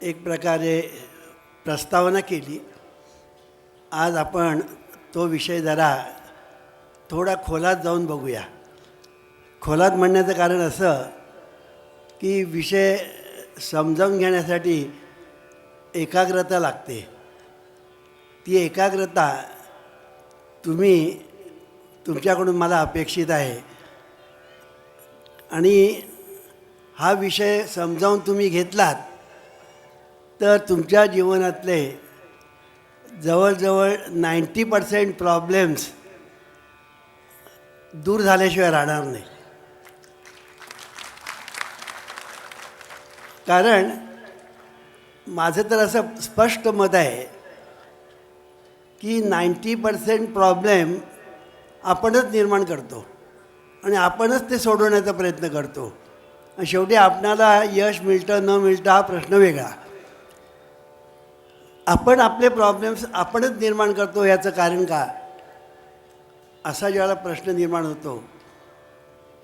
एक प्रकारे प्रस्तावना केली. आज आपण तो विषय जरा थोडा खोलात जाऊन बघूया. खोलात म्हणण्याचं कारण असं की विषय समजावून घेण्यासाठी एकाग्रता लागते. ती एकाग्रता तुमच्याकडून मला अपेक्षित आहे. आणि हा विषय समजावून तुम्ही घेतलात तर तुमच्या जीवनातले जवळजवळ 90% प्रॉब्लेम्स दूर झाल्याशिवाय राहणार नाही. कारण माझं तर असं स्पष्ट मत आहे की 90% प्रॉब्लेम आपणच निर्माण करतो आणि आपणच ते सोडवण्याचा प्रयत्न करतो. आणि शेवटी आपणाला यश मिळतं न मिळतं हा प्रश्न वेगळा. आपण आपले प्रॉब्लेम्स आपणच निर्माण करतो याचं कारण का, असा ज्यावेळेला प्रश्न निर्माण होतो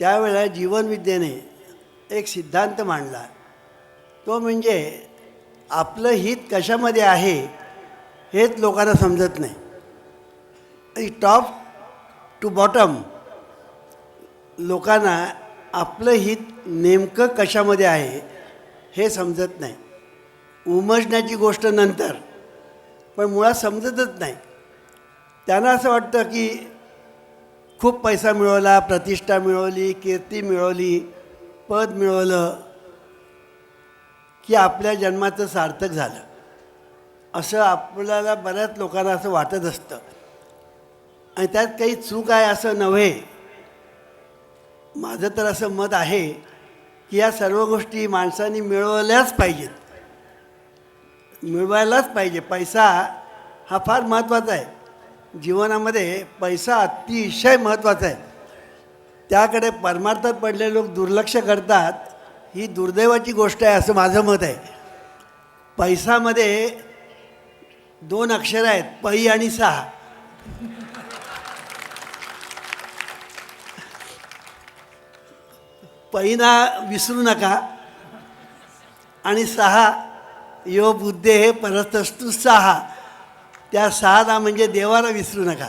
त्यावेळेला जीवनविद्येने एक सिद्धांत मांडला. तो म्हणजे आपलं हित कशामध्ये आहे हेच लोकांना समजत नाही. टॉप टू बॉटम लोकांना आपलं हित नेमकं कशामध्ये आहे हे समजत नाही. उमजण्याची गोष्ट नंतर, पण मुळात समजतच नाही. त्यांना असं वाटतं की खूप पैसा मिळवला, प्रतिष्ठा मिळवली, कीर्ती मिळवली, पद मिळवलं की आपल्या जन्माचं सार्थक झालं, असं आपल्याला बऱ्याच लोकांना असं वाटत असतं. आणि त्यात काही चूक आहे असं नव्हे. माझं तर असं मत आहे की या सर्व गोष्टी माणसांनी मिळवल्याच पाहिजेत, मिळवायलाच पाहिजे. पैसा हा फार महत्त्वाचा आहे जीवनामध्ये. पैसा अतिशय महत्त्वाचा आहे. त्याकडे परमार्थात पडलेले लोक दुर्लक्ष करतात, ही दुर्दैवाची गोष्ट आहे असं माझं मत आहे. पैसामध्ये 2 अक्षरं आहेत, पै आणि सहा. पैना विसरू नका आणि सहा यो बुद्धे हे परतस्तु सहा, त्या सहाला म्हणजे देवाला विसरू नका.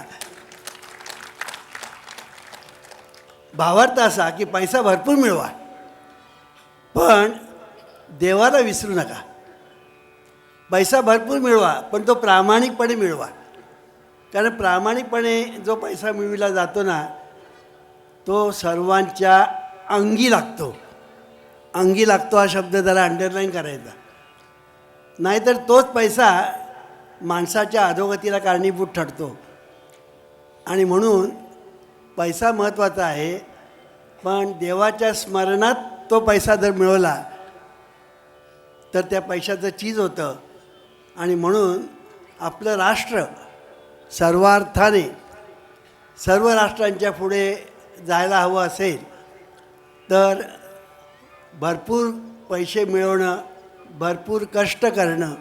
भावार्थ असा की पैसा भरपूर मिळवा पण देवाला विसरू नका. पैसा भरपूर मिळवा पण तो प्रामाणिकपणे मिळवा. कारण प्रामाणिकपणे जो पैसा मिळविला जातो ना, तो सर्वांच्या अंगी लागतो. अंगी लागतो हा शब्द जरा अंडरलाईन करायचा. नाहीतर तोच पैसा माणसाच्या अधोगतीला कारणीभूत ठरतो. आणि म्हणून पैसा महत्त्वाचा आहे, पण देवाच्या स्मरणात तो पैसा जर मिळवला तर त्या पैशाचं चीज होतं. आणि म्हणून आपलं राष्ट्र सर्वार्थाने सर्व राष्ट्रांच्या पुढे जायला हवं असेल तर भरपूर पैसे मिळवणं, भरपूर कष्ट करणं,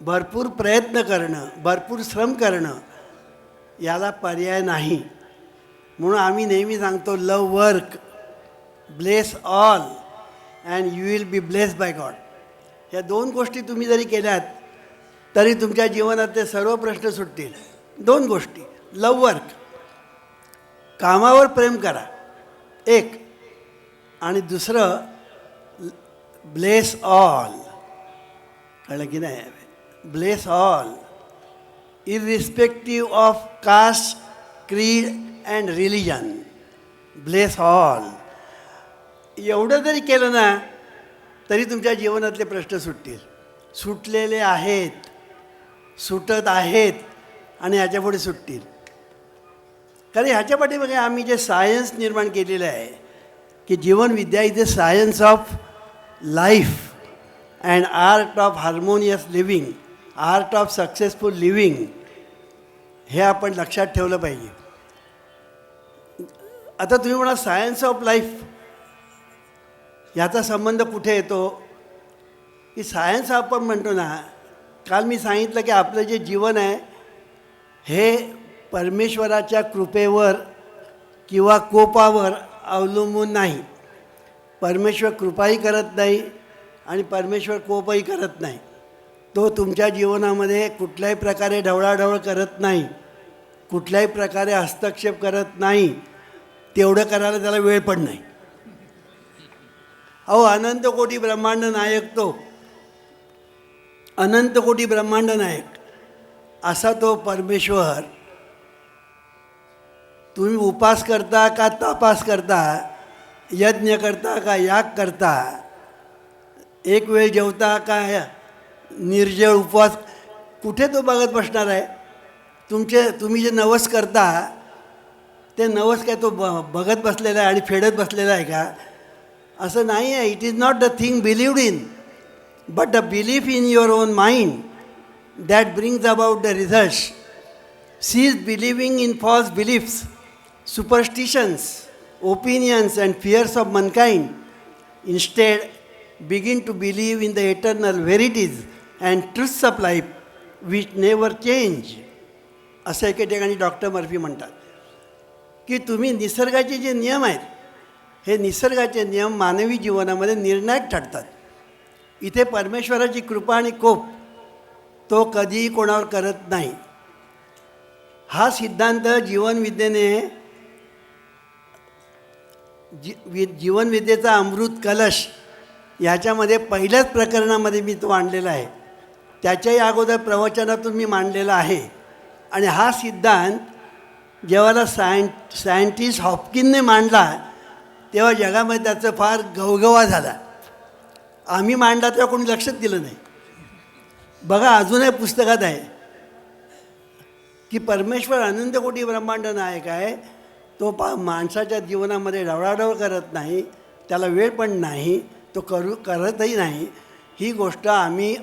भरपूर प्रयत्न करणं, भरपूर श्रम करणं याला पर्याय नाही. म्हणून आम्ही नेहमी सांगतो, love work, bless all and you will be blessed by God. ह्या 2 गोष्टी तुम्ही जरी केल्यात तरी तुमच्या जीवनातले सर्व प्रश्न सुटतील. 2 गोष्टी, लव वर्क, कामावर प्रेम करा एक, आणि दुसरं ब्लेस ऑल. कळलं की नाही? ब्लेस ऑल इररिस्पेक्टिव्ह ऑफ कास्ट, क्रीड अँड रिलिजन. Bless all. एवढं जरी केलं ना तरी तुमच्या जीवनातले प्रश्न सुटतील. सुटलेले आहेत, सुटत आहेत आणि ह्याच्यापुढे सुटतील. कारण ह्याच्या पाठीमागे आम्ही जे सायन्स निर्माण केलेलं आहे की Jeevanvidya is the science of life and art of harmonious living, art of successful living, हे आपण लक्षात ठेवलं पाहिजे. आता तुम्ही म्हणा सायन्स ऑफ लाईफ याचा संबंध कुठे येतो की सायन्स आपण म्हणतो ना, काल मी सांगितलं की आपलं जे जीवन आहे हे परमेश्वराच्या कृपेवर किंवा कोपावर अवलंबून नाही. परमेश्वर कृपाही करत नाही आणि परमेश्वर कोपही करत नाही. तो तुमच्या जीवनामध्ये कुठल्याही प्रकारे ढवळाढवळ करत नाही, कुठल्याही प्रकारे हस्तक्षेप करत नाही. तेवढं करायला त्याला वेळ पण नाही. अहो, अनंत कोटी ब्रह्मांड नायक तो, अनंत कोटी ब्रह्मांड नायक असा तो परमेश्वर. तुम्ही उपास करता का तपास करता, यज्ञ करता का याग करता, एक वेळ जेवता का निर्जळ उपवास, कुठे तो बघत बसणार आहे? तुम्ही जे नवस करता ते नवस काय तो बघत बसलेला आहे आणि फेडत बसलेला आहे का? असं नाही आहे. It is not the thing believed in, but the belief in your own mind that brings about the results. Cease believing in false beliefs, superstitions, opinions and fears of mankind. Instead, begin to believe in the eternal verities and truths of life which never change. असं एके ठिकाणी doctor Murphy म्हणतात की तुम्ही निसर्गाचे जे नियम आहेत, हे निसर्गाचे नियम मानवी जीवनामध्ये निर्णायक ठरतात. इथे परमेश्वराची कृपा आणि कोप तो कधीही कोणावर करत नाही. हा सिद्धांत जीवनविद्येने जीवनविद्येचा अमृत कलश ह्याच्यामध्ये पहिल्याच प्रकरणामध्ये मी तो आणलेला आहे. त्याच्याही अगोदर प्रवचनातून मी मांडलेला आहे. आणि हा सिद्धांत जेव्हा सायंटिस्ट हॉपकिनने मांडला तेव्हा जगामध्ये त्याचं फार गवगवा झाला. आम्ही मांडला तेव्हा कोणी लक्षात दिलं नाही. बघा, अजूनही पुस्तकात आहे की परमेश्वर अनंत कोटी ब्रह्मांड नायक आहे. तो माणसाच्या जीवनामध्ये ढवळाढवळ करत नाही, त्याला वेळ पण नाही, तो करतही नाही. ही गोष्ट आम्ही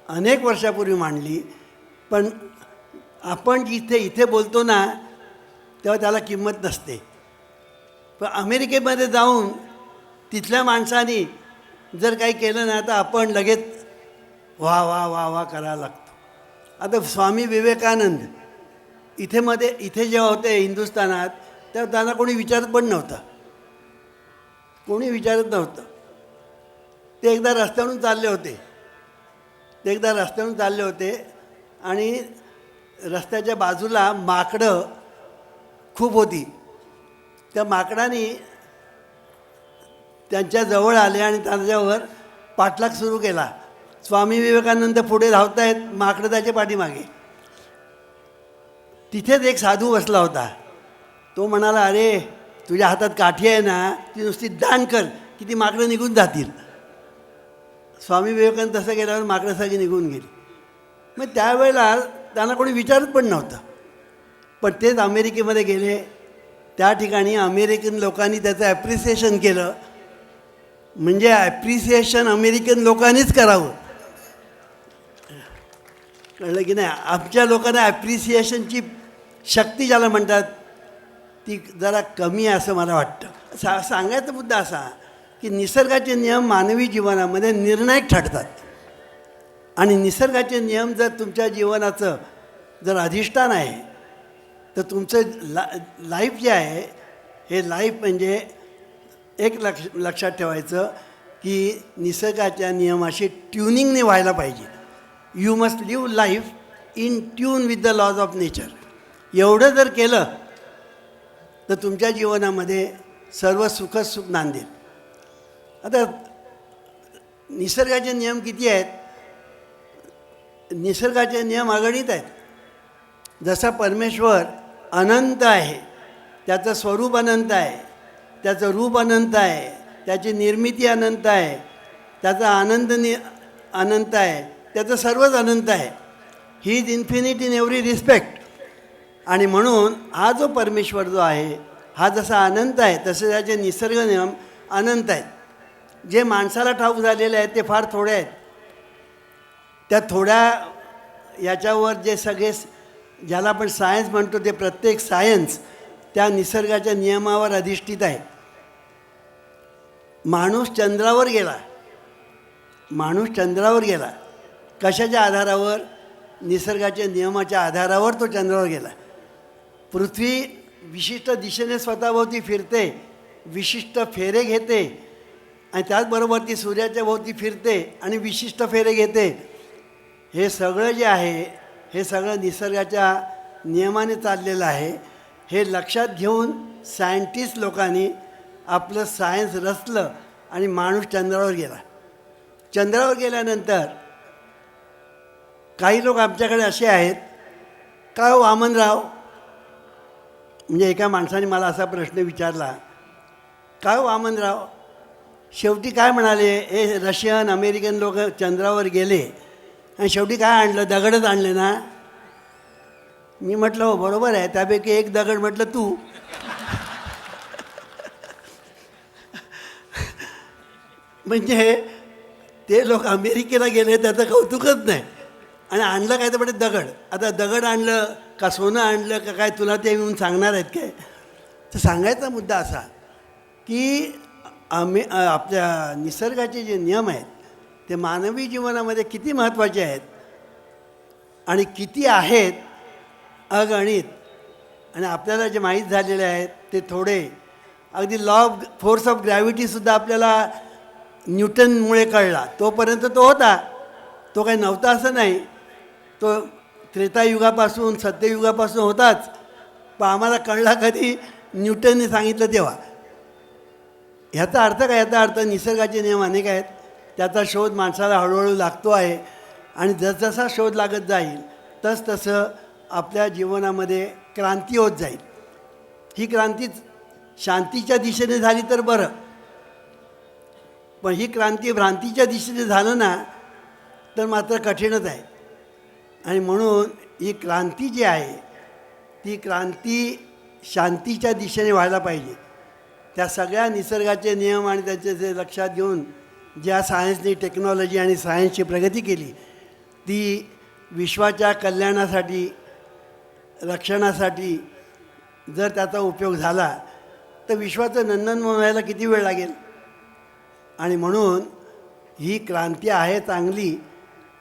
अनेक वर्षापूर्वी मांडली. पण आपण जिथे इथे बोलतो ना तेव्हा त्याला किंमत नसते. पण अमेरिकेमध्ये जाऊन तिथल्या माणसानी जर काही केलं ना तर आपण लगेच वा वा वा वा करायला लागतो. आता स्वामी विवेकानंद इथे जेव्हा होते हिंदुस्थानात तेव्हा त्यांना कोणी विचारत पण नव्हतं, कोणी विचारत नव्हतं. ते एकदा रस्त्यावरून चालले होते आणि रस्त्याच्या बाजूला माकडं खूप होती. त्या माकडाने त्यांच्या जवळ आले आणि त्यांच्यावर पाठलाग सुरू केला. स्वामी विवेकानंद पुढे धावत आहेत, माकडं त्याच्या पाठीमागे. तिथेच एक साधू बसला होता. तो म्हणाला, अरे तुझ्या हातात काठी आहे ना, ती नुसती दान कर की ती माकडं निघून जातील. स्वामी विवेकानंद तसं केल्यावर माकडं सगळी निघून गेली. मग त्यावेळेला त्यांना कोणी विचारत पण नव्हतं. पण तेच अमेरिकेमध्ये गेले, त्या ठिकाणी अमेरिकन लोकांनी त्याचं ॲप्रिसिएशन केलं. म्हणजे ॲप्रिसिएशन अमेरिकन लोकांनीच करावं, कळलं की नाही? आमच्या लोकांना ॲप्रिसिएशनची शक्ती ज्याला म्हणतात ती जरा कमी आहे असं मला वाटतं. सांगायचा मुद्दा असा की निसर्गाचे नियम मानवी जीवनामध्ये निर्णायक ठरतात. आणि निसर्गाचे नियम जर तुमच्या जीवनाचं जर अधिष्ठान आहे तर तुमचं लाईफ जे आहे हे लाईफ म्हणजे एक लक्षात ठेवायचं की निसर्गाच्या नियमाशी ट्युनिंगने व्हायला पाहिजे. You must live life in tune with the laws of nature. एवढं जर केलं तर तुमच्या जीवनामध्ये सर्व सुखच सुख नांदेल. आता निसर्गाचे नियम किती आहेत? निसर्गाचे नियम अगणित आहेत. जसा परमेश्वर अनंत आहे, त्याचं स्वरूप अनंत आहे, त्याचं रूप अनंत आहे, त्याची निर्मिती अनंत आहे, त्याचा आनंद अनंत आहे, त्याचं सर्वच अनंत आहे. He is infinite in every respect. आणि म्हणून हा जो परमेश्वर जो आहे हा जसा अनंत आहे तसे त्याचे निसर्ग नियम अनंत आहेत. जे माणसाला ठाऊक झालेले आहेत ते फार थोडे आहेत. त्या थोड्या याच्यावर जे सगळे ज्याला आपण सायन्स म्हणतो ते प्रत्येक सायन्स त्या निसर्गाच्या नियमावर अधिष्ठित आहे. माणूस चंद्रावर गेला. कशाच्या आधारावर? निसर्गाच्या नियमाच्या आधारावर तो चंद्रावर गेला. पृथ्वी विशिष्ट दिशेने स्वतःभोवती फिरते, विशिष्ट फेरे घेते आणि त्याचबरोबर ती सूर्याच्या भोवती फिरते आणि विशिष्ट फेरे घेते. हे सगळं जे आहे हे सगळं निसर्गाच्या नियमाने चाललेलं आहे. हे लक्षात घेऊन सायंटिस्ट लोकांनी आपलं सायन्स रचलं आणि माणूस चंद्रावर गेला. चंद्रावर गेल्यानंतर काही लोक आमच्याकडे असे आहेत, का वामनराव, म्हणजे एका माणसाने मला असा प्रश्न विचारला, का वामनराव शेवटी काय म्हणाले, हे रशियन अमेरिकन लोक चंद्रावर गेले आणि शेवटी काय आणलं, दगडच आणले ना. मी म्हटलं हो बरोबर आहे, त्यापैकी एक दगड म्हटलं तू. म्हणजे ते लोक अमेरिकेला गेले त्याचं कौतुकच नाही, आणि आणलं काय तर म्हणजे दगड. आता दगड आणलं का सोनं आणलं का काय, तुला ते येऊन सांगणार आहेत काय. तर सांगायचा मुद्दा असा की आपल्या निसर्गाचे जे नियम आहेत ते मानवी जीवनामध्ये किती महत्त्वाचे आहेत आणि किती आहेत अगणित. आणि आपल्याला जे माहीत झालेले आहेत ते थोडे, अगदी लॉ ऑफ फोर्स ऑफ ग्रॅव्हिटीसुद्धा आपल्याला न्यूटनमुळे कळला. तोपर्यंत तो होता, तो काही नव्हता असं नाही, तो त्रेतायुगापासून सत्ययुगापासून होताच, पण आम्हाला कळला कधी, न्यूटनने सांगितलं तेव्हा. ह्याचा अर्थ काय, याचा अर्थ निसर्गाचे नियम अनेक आहेत, त्याचा शोध माणसाला हळूहळू लागतो आहे. आणि जसजसा शोध लागत जाईल तसतसं आपल्या जीवनामध्ये क्रांती होत जाईल. ही क्रांती शांतीच्या दिशेने झाली तर बरं, पण ही क्रांती भ्रांतीच्या दिशेने झालं ना तर मात्र कठीणच आहे. आणि म्हणून ही क्रांती जी आहे ती क्रांती शांतीच्या दिशेने व्हायला पाहिजे. त्या सगळ्या निसर्गाचे नियम आणि त्याचे जे लक्षात घेऊन ज्या सायन्सनी, टेक्नॉलॉजी आणि सायन्सची प्रगती केली ती विश्वाच्या कल्याणासाठी, रक्षणासाठी जर त्याचा उपयोग झाला तर विश्वाचं नंदनवन व्हायला किती वेळ लागेल. आणि म्हणून ही क्रांती आहे चांगली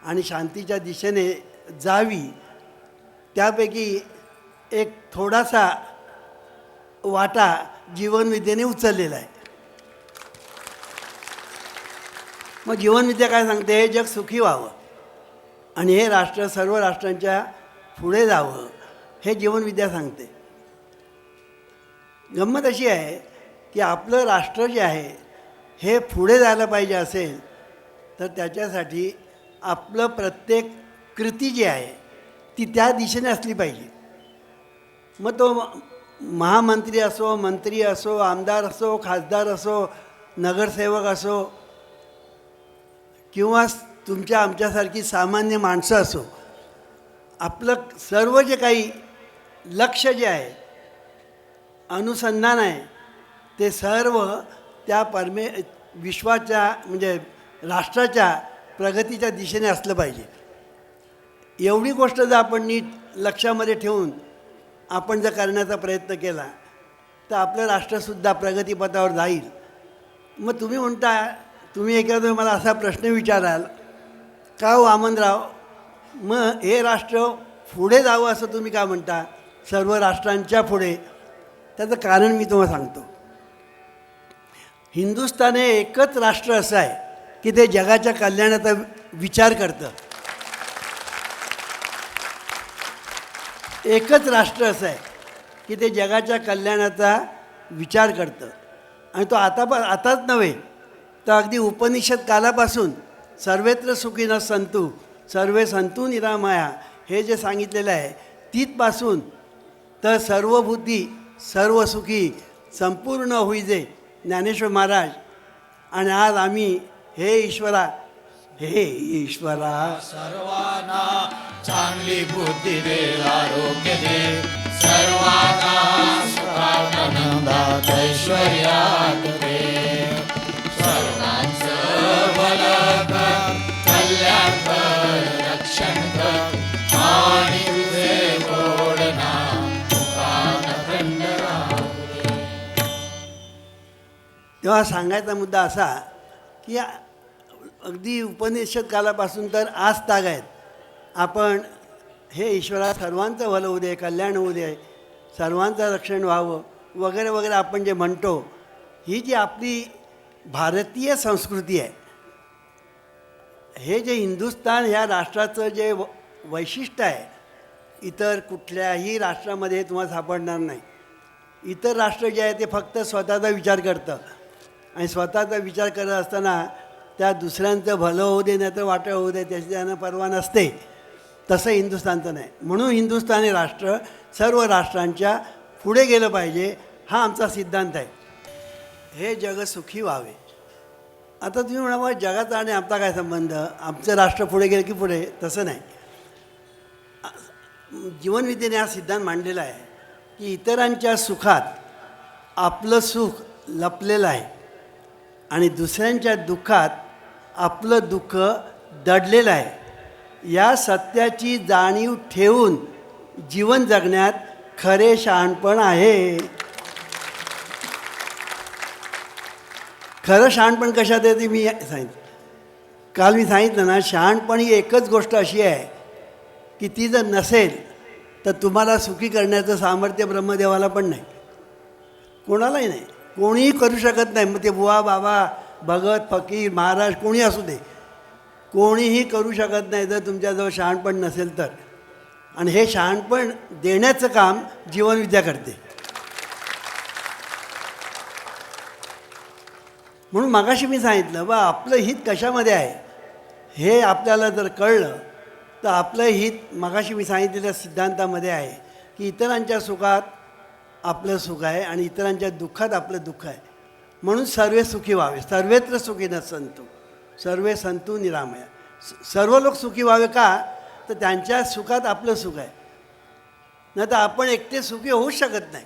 आणि शांतीच्या दिशेने जावी. त्यापैकी एक थोडासा वाटा जीवनविद्येने उचललेला आहे. मग जीवनविद्या काय सांगते, हे जग सुखी व्हावं आणि हे राष्ट्र सर्व राष्ट्रांच्या पुढे जावं, हे जीवनविद्या सांगते. गंमत अशी आहे की आपलं राष्ट्र जे आहे हे पुढे जायला पाहिजे असेल तर त्याच्यासाठी आपलं प्रत्येक कृती जी आहे ती त्या दिशेने असली पाहिजे. मग तो महामंत्री असो, मंत्री असो, आमदार असो, खासदार असो, नगरसेवक असो किंवा तुमच्या आमच्यासारखी सामान्य माणसं असो, आपलं सर्व जे काही लक्ष जे आहे, अनुसंधान आहे, ते सर्व त्या विश्वाच्या म्हणजे राष्ट्राच्या प्रगतीच्या दिशेने असलं पाहिजे. एवढी गोष्ट जर आपण नीट लक्षामध्ये ठेवून आपण जर करण्याचा प्रयत्न केला तर आपलं राष्ट्रसुद्धा प्रगतीपथावर जाईल. मग तुम्ही म्हणता, तुम्ही एखादा मला असा प्रश्न विचाराल, का हो वामनराव, मग हे राष्ट्र पुढे जावं असं तुम्ही का म्हणता, सर्व राष्ट्रांच्या पुढे? त्याचं कारण मी तुम्हाला सांगतो. हिंदुस्थान हे एकच राष्ट्र असं आहे की ते जगाच्या कल्याणाचा विचार करतं. एकच राष्ट्र असं आहे की ते जगाच्या कल्याणाचा विचार करतं. आणि तो आताच नव्हे तर अगदी उपनिषद कालापासून सर्वत्र सुखिनः सन्तु सर्वे सन्तु निरामया हे जे सांगितलेलं आहे तिथपासून तर सर्वभूती सर्व सुखी संपूर्ण होईजे ज्ञानेश्वर महाराज. आणि आज आम्ही हे ईश्वरा सर्वांना चांगली बुद्धी दे, आरोग्य दे, सर्वांना सुखात आनंदात ऐश्वर्यात दे, सर्वांचं भलं कर, कल्याण कर, रक्षण कर, आणि तुझे गोड नाम मुखात अखंड राहू दे. तेव्हा सांगायचा मुद्दा असा की अगदी उपनिषद कालापासून तर आज ताग आहेत आपण हे ईश्वरा सर्वांचं भलं होऊ दे, कल्याण होऊ दे, सर्वांचं रक्षण व्हावं वगैरे वगैरे आपण जे म्हणतो, ही जी आपली भारतीय संस्कृती आहे. हे जे हिंदुस्थान ह्या राष्ट्राचं जे वैशिष्ट्य आहे, इतर कुठल्याही राष्ट्रामध्ये तुम्हाला सापडणार नाही. इतर राष्ट्र जे आहे ते फक्त स्वतःचा विचार करतं आणि स्वतःचा विचार करत असताना त्या दुसऱ्यांचं भलं होऊ दे नाही तर वाटं होऊ दे त्याची त्यांना पर्वा नसते. तसं हिंदुस्थानचं नाही. म्हणून हिंदुस्थानी राष्ट्र सर्व राष्ट्रांच्या पुढे गेलं पाहिजे, हा आमचा सिद्धांत आहे. हे जग सुखी व्हावे. आता तुम्ही म्हणावं जगाचा आणि आमचा काय संबंध, आमचं राष्ट्र पुढे गेलं की पुढे, तसं नाही. जीवनविद्येने हा सिद्धांत मांडलेला आहे की इतरांच्या सुखात आपलं सुख लपलेलं आहे आणि दुसऱ्यांच्या दुःखात आपलं दुःख दडलेलं आहे. या सत्याची जाणीव ठेवून जीवन जगण्यात खरे शहाणपण आहे. खरं शहाणपण कशात आहे ते मी सांगितलं. काल मी सांगितलं ना, शहाणपण ही एकच गोष्ट अशी आहे की ती जर नसेल तर तुम्हाला सुखी करण्याचं सामर्थ्य ब्रह्मदेवाला पण नाही, कोणालाही नाही, कोणीही करू शकत नाही. मग ते बुवा बाबा भगत फकीर महाराज कोणी असू दे, कोणीही करू शकत नाही जर तुमच्याजवळ शहाणपण नसेल तर. आणि हे शहाणपण देण्याचं काम जीवनविद्या करते. म्हणून मगाशी मी सांगितलं बा आपलं हित कशामध्ये आहे हे आपल्याला जर कळलं तर आपलं हित मगाशी मी सांगितलेल्या सिद्धांतामध्ये आहे की इतरांच्या सुखात आपलं सुख आहे आणि इतरांच्या दुःखात आपलं दुःख आहे. म्हणून सर्वे सुखी व्हावे. सर्वेत्र सुखीनः सन्तु सर्वे सन्तु निरामया. सर्व लोक सुखी व्हावे का, तर त्यांच्या सुखात आपलं सुख आहे. नाही तर आपण एकटे सुखी होऊच शकत नाही.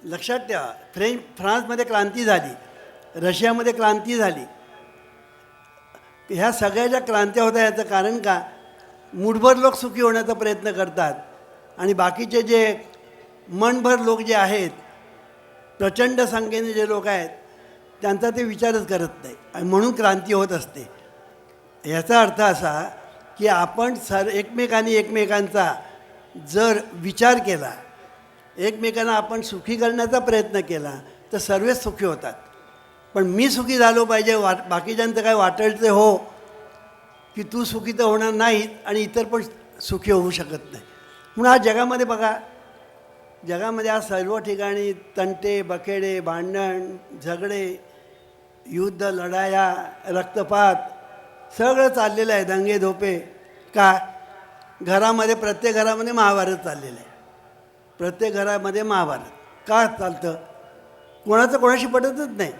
लक्षात ठेवा, फ्रान्समध्ये क्रांती झाली, रशियामध्ये क्रांती झाली. ह्या सगळ्या ज्या क्रांत्या होत्या याचं कारण का, मूठभर लोक सुखी होण्याचा प्रयत्न करतात आणि बाकीचे जे मनभर लोक जे आहेत, प्रचंड संख्येने जे लोक आहेत, त्यांचा ते विचारच करत नाही आणि म्हणून क्रांती होत असते. याचा अर्थ असा की आपण एकमेकांचा जर विचार केला, एकमेकांना आपण सुखी करण्याचा प्रयत्न केला तर सर्वच सुखी होतात. पण मी सुखी झालो पाहिजे, बाकीच्यांचं काय वाटेल ते हो, की तू सुखी तर होणार नाहीत आणि इतर पण सुखी होऊ शकत नाही. म्हणून आज जगामध्ये बघा, जगामध्ये आज सर्व ठिकाणी तंटे बखेडे, भांडण, झगडे, युद्ध, लढाया, रक्तपात सगळं चाललेलं आहे, दंगे धोपे. का, घरामध्ये प्रत्येक घरामध्ये महाभारत चाललेलं आहे. प्रत्येक घरामध्ये महाभारत का चालतं, कोणाचं कोणाशी पटतच नाही,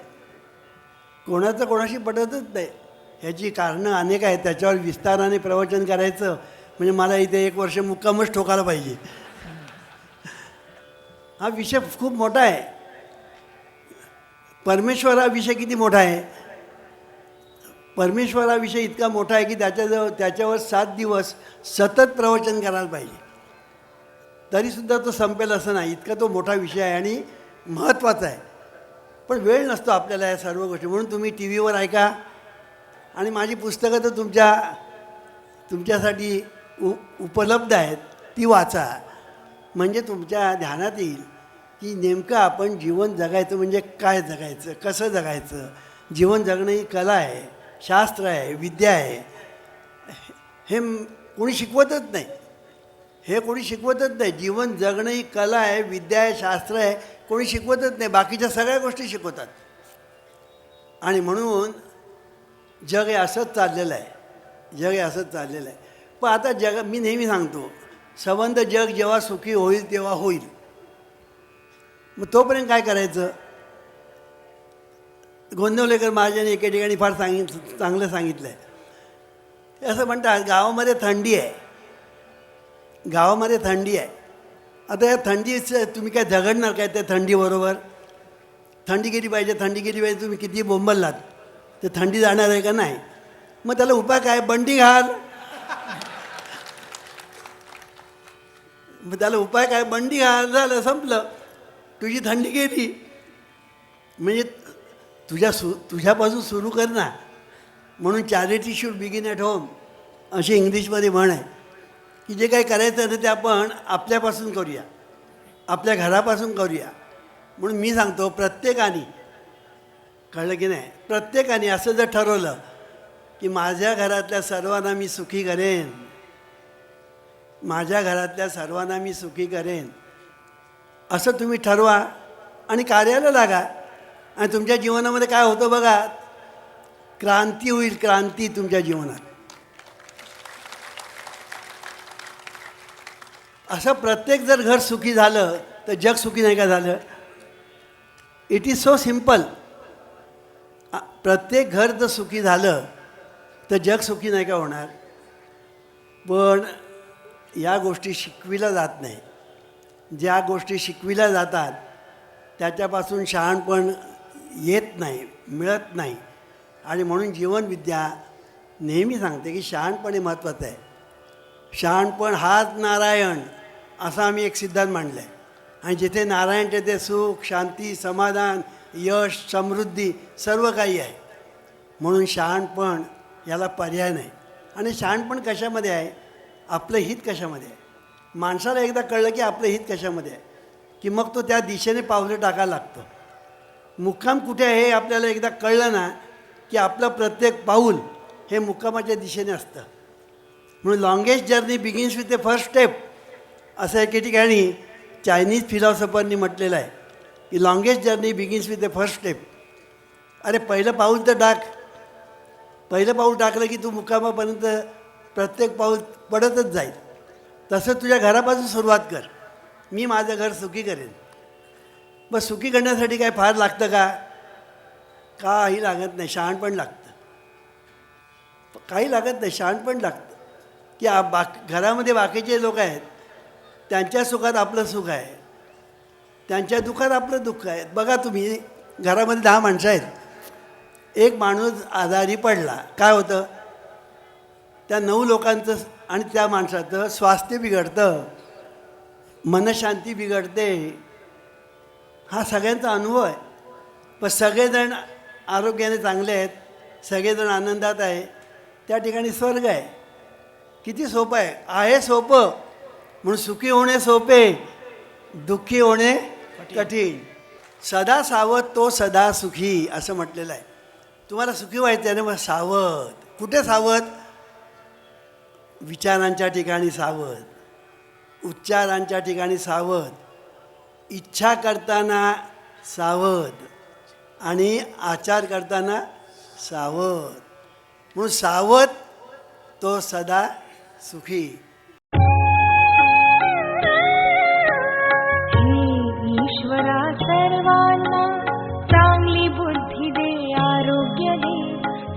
कोणाचं कोणाशी पटतच नाही. ह्याची कारणं अनेक आहेत, त्याच्यावर विस्ताराने प्रवचन करायचं म्हणजे मला इथे 1 वर्ष मुक्कामच ठोकायला पाहिजे. हा विषय खूप मोठा आहे. परमेश्वर हा विषय किती मोठा आहे. परमेश्वर हा विषय इतका मोठा आहे की त्याच्यावर 7 दिवस सतत प्रवचन करायला पाहिजे, तरीसुद्धा तो संपेल असं नाही. इतका तो मोठा विषय आहे आणि महत्त्वाचा आहे. पण वेळ नसतो आपल्याला या सर्व गोष्टी. म्हणून तुम्ही टी व्हीवर ऐका आणि माझी पुस्तकं तर तुमच्यासाठी उपलब्ध आहेत, ती वाचा. म्हणजे तुमच्या ध्यानात येईल की नेमकं आपण जीवन जगायचं म्हणजे काय जगायचं, कसं जगायचं. जीवन जगणं ही कला आहे, शास्त्र आहे, विद्या आहे. हे कोणी शिकवतच नाही, हे कोणी शिकवतच नाही. जीवन जगणं ही कला आहे, विद्या आहे, शास्त्र आहे, कोणी शिकवतच नाही. बाकीच्या सगळ्या गोष्टी शिकवतात. आणि म्हणून जग हे असंच चाललेलं आहे, जग हे असंच चाललेलं आहे. पण आता मी नेहमी सांगतो, संबंध जग जेव्हा सुखी होईल तेव्हा होईल. मग तोपर्यंत काय करायचं. गोंदवलेकर महाराजांनी एके ठिकाणी फार चांगलं सांगितलं आहे. असं म्हणतात गावामध्ये थंडी आहे, गावामध्ये थंडी आहे. आता या थंडीचं तुम्ही काय झगडणार काय त्या थंडीबरोबर. थंडी गेली पाहिजे, थंडी गेली पाहिजे, तुम्ही किती बोंबललात ते थंडी जाणार आहे का नाही. मग त्याला उपाय काय, बंडी घाल. मग त्याला उपाय काय, बंडी घाल, झालं संपलं, तुझी थंडी गेली. म्हणजे तुझ्यापासून सुरू कर ना. म्हणून charity should begin at home अशी इंग्लिशमध्ये म्हण आहे की जे काही करायचं आहे ते आपण आपल्यापासून करूया, आपल्या घरापासून करूया. म्हणून मी सांगतो प्रत्येकाने कळलं की नाही? प्रत्येकाने असं जर ठरवलं की माझ्या घरातल्या सर्वांना मी सुखी करेन, माझ्या घरातल्या सर्वांना मी सुखी करेन, असं तुम्ही ठरवा आणि कार्याला लागा. आणि तुमच्या जीवनामध्ये काय होतं बघा, क्रांती होईल, क्रांती तुमच्या जीवनात. असं प्रत्येक जर घर सुखी झालं तर जग सुखी नाही का झालं? It is so simple. प्रत्येक घर जर सुखी झालं तर जग सुखी नाही का होणार? पण या गोष्टी शिकविल्या जात नाही. ज्या गोष्टी शिकविल्या जातात त्याच्यापासून शहाणपण येत नाही, मिळत नाही. आणि म्हणून जीवनविद्या नेहमी सांगते की शहाणपण हे महत्त्वाचं आहे. शहाणपण हाच नारायण, असा आम्ही एक सिद्धांत मांडला आहे. आणि जिथे नारायण तिथे सुख, शांती, समाधान, यश, समृद्धी सर्व काही आहे. म्हणून शहाणपण याला पर्याय नाही. आणि शहाणपण कशामध्ये आहे? आपलं हित कशामध्ये आहे? माणसाला एकदा कळलं की आपलं हित कशामध्ये आहे की मग तो त्या दिशेने पावलं टाकायला लागतो. मुक्काम कुठे आहे हे आपल्याला एकदा कळलं ना की आपलं प्रत्येक पाऊल हे मुक्कामाच्या दिशेने असतं. म्हणून longest journey begins with the first step, असं एके ठिकाणी चायनीज फिलॉसॉफरनी म्हटलेलं आहे की longest journey begins with the first step. अरे पहिलं पाऊल तर टाक. पहिलं पाऊल टाकलं की तू मुक्कामापर्यंत प्रत्येक पाऊल पडतच जाईल. तसं तुझ्या घरापासून सुरुवात कर. मी माझं घर सुखी करेन. मग सुखी करण्यासाठी काय फार लागतं का? काही लागत नाही. शहाणपण लागतं. काही लागत नाही, शहाणपण लागतं. की घरामध्ये बाकीचे लोक आहेत, त्यांच्या सुखात आपलं सुख आहे, त्यांच्या दुःखात आपलं दुःख आहे. बघा तुम्ही, घरामध्ये 10 माणसं आहेत. एक माणूस आजारी पडला, काय होतं? त्या 9 लोकांचं आणि त्या माणसाचं स्वास्थ्य बिघडतं, मनशांती बिघडते. हा सगळ्यांचा अनुभव आहे. पण सगळेजण आरोग्याने चांगले आहेत, सगळेजण आनंदात आहे, त्या ठिकाणी स्वर्ग आहे. किती सोपं आहे. आहे सोपं. म्हणून सुखी होणे सोपे, दुःखी होणे कठीण. सदा सावध तो सदा सुखी, असं म्हटलेलं आहे. तुम्हाला सुखी व्हायचं आहे ना, मग सावध. कुठे सावध? विचारांच्या ठिकाणी सावध, उच्चारांच्या ठिकाणी सावध, इच्छा करताना सावध आणि आचार करताना सावध. म्हणून सावध तो सदा सुखी. ईश्वरा सर्वांना चांगली बुद्धी दे, आरोग्य दे,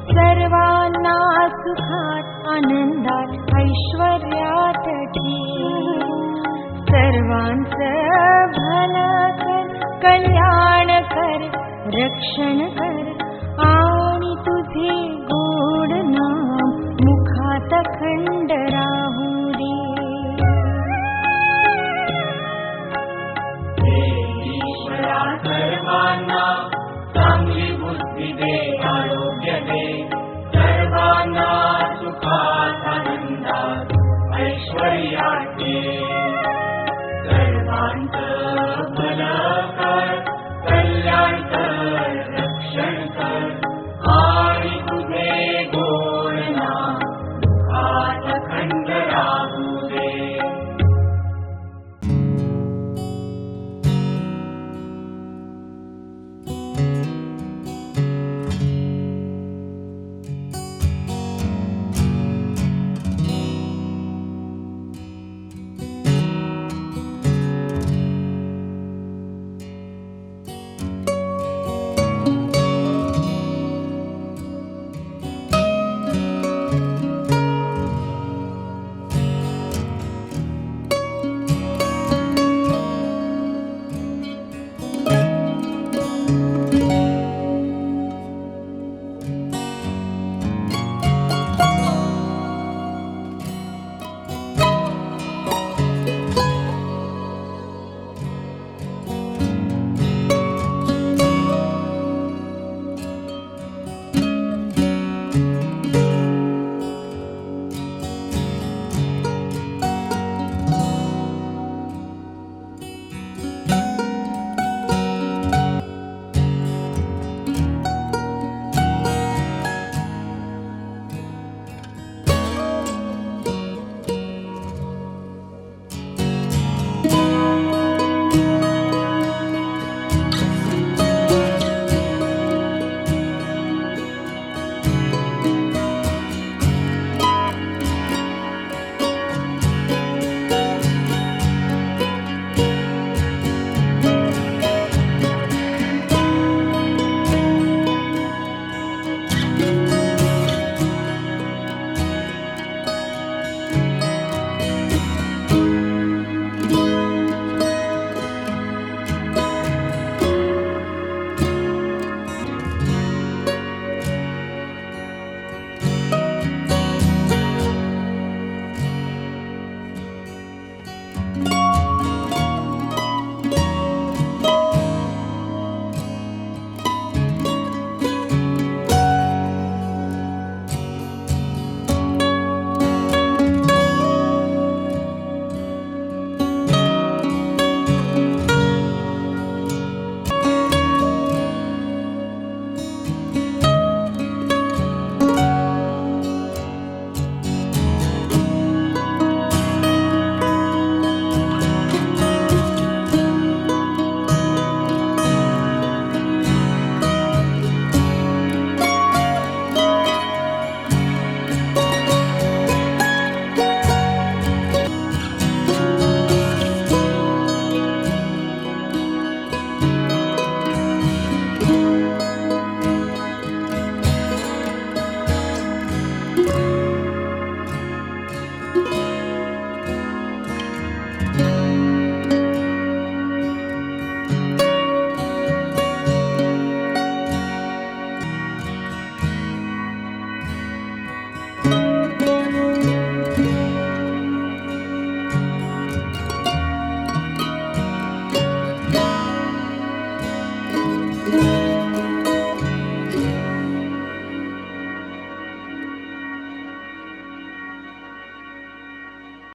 सर्वांना सुखात, आनंदात, ऐश्वर्यात ठेव. सर्वांचं भलं कर, कल्याण कर, रक्षण कर, आणि तुझे गोड नाम मुखात खंड राहू दे. ईश्वरा सर्वांना चांगली बुद्धी दे, आरोग्य दे, सर्वांना सुखात, आनंदात, ऐश्वर्यात